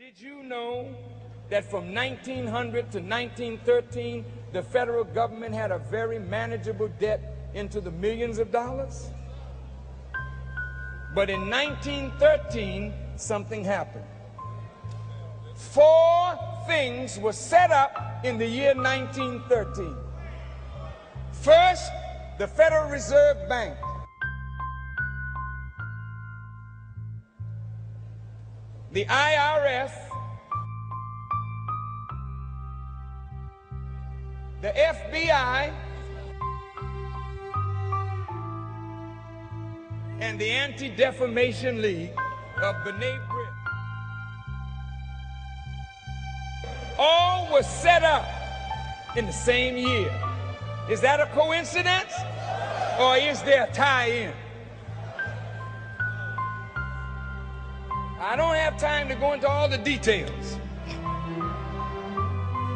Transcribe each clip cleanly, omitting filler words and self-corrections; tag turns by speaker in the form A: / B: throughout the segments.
A: Did you know that from 1900 to 1913, the federal government had a very manageable debt into the millions of dollars? But in 1913, something happened. Four things were set up in the year 1913. First, the Federal Reserve Bank. The IRS, the FBI, and the Anti-Defamation League of B'nai B'rith. All were set up in the same year. Is that a coincidence? Or is there a tie-in? I don't have time to go into all the details.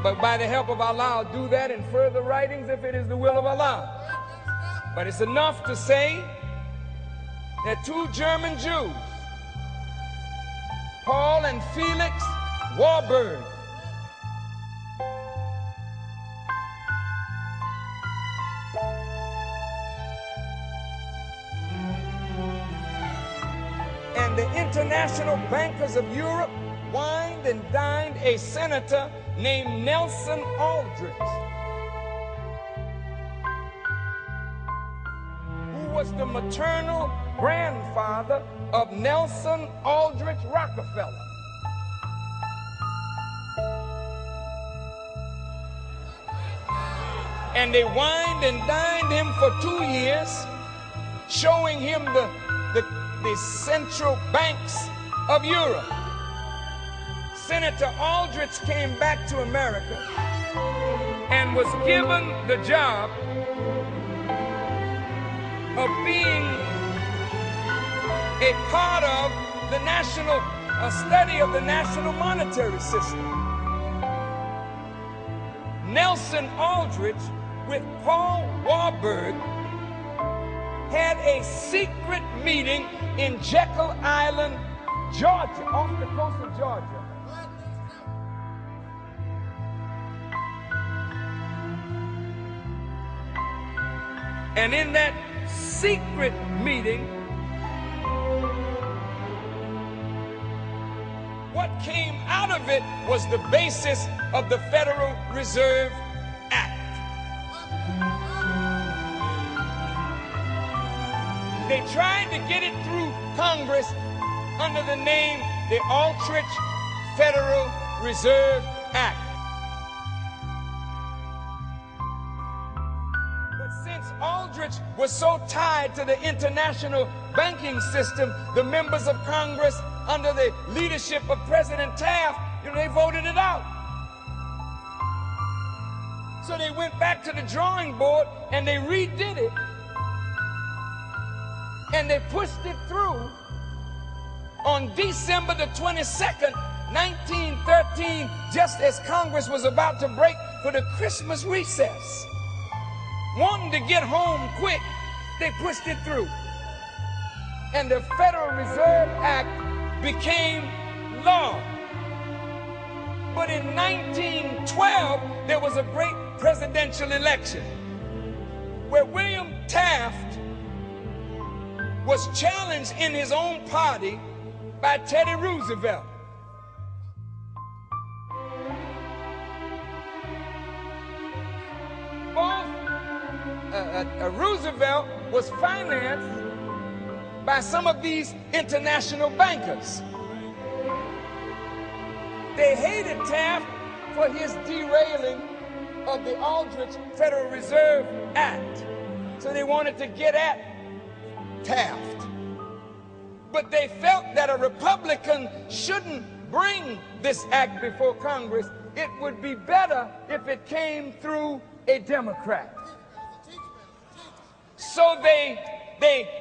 A: But by the help of Allah, I'll do that in further writings if it is the will of Allah. But it's enough to say that two German Jews, Paul and Felix Warburg, and the international bankers of Europe wined and dined a senator named Nelson Aldrich, who was the maternal grandfather of Nelson Aldrich Rockefeller. And they wined and dined him for 2 years, showing him the central banks of Europe. Senator Aldrich came back to America and was given the job of being a part of the study of the national monetary system. Nelson Aldrich with Paul Warburg had a secret meeting in Jekyll Island, Georgia, off the coast of Georgia. And in that secret meeting, what came out of it was the basis of the Federal Reserve Act. They tried to get it through Congress under the name the Aldrich Federal Reserve Act. But since Aldrich was so tied to the international banking system, the members of Congress under the leadership of President Taft, they voted it out. So they went back to the drawing board and they redid it. And they pushed it through on December the 22nd, 1913, just as Congress was about to break for the Christmas recess. Wanting to get home quick, they pushed it through. And the Federal Reserve Act became law. But in 1912, there was a great presidential election where William Taft was challenged in his own party by Teddy Roosevelt. Roosevelt was financed by some of these international bankers. They hated Taft for his derailing of the Aldrich Federal Reserve Act. So they wanted to get at Taft. But they felt that a Republican shouldn't bring this act before Congress. It would be better if it came through a Democrat. So they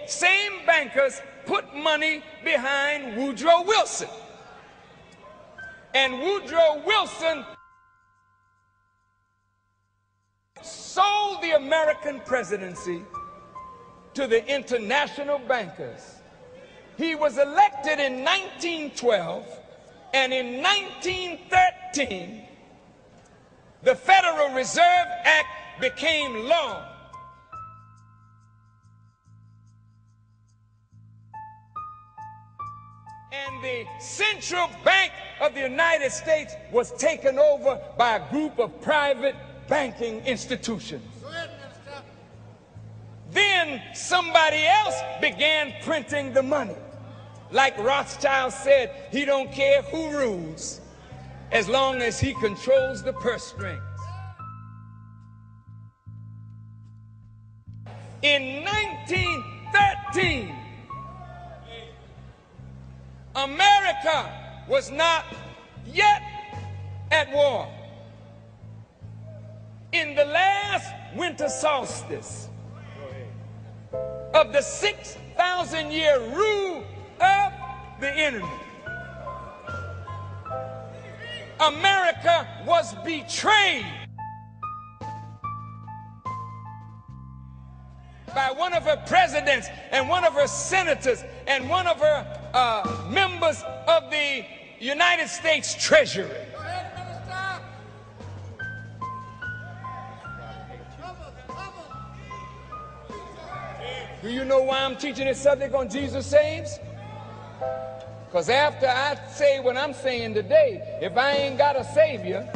A: same bankers put money behind Woodrow Wilson. And Woodrow Wilson sold the American presidency to the international bankers. He was elected in 1912 And in 1913, the Federal Reserve Act became law. And the Central Bank of the United States was taken over by a group of private banking institutions. Then somebody else began printing the money. Like Rothschild said, he don't care who rules as long as he controls the purse strings. In 1913, America was not yet at war. In the last winter solstice of the 6,000-year rule of the enemy, America was betrayed by one of her presidents and one of her senators and one of her members of the United States Treasury. Do you know why I'm teaching this subject on Jesus Saves? Because after I say what I'm saying today, if I ain't got a Savior,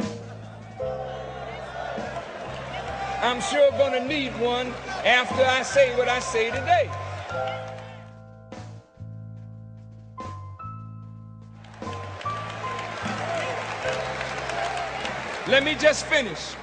A: I'm sure gonna need one after I say what I say today. Let me just finish.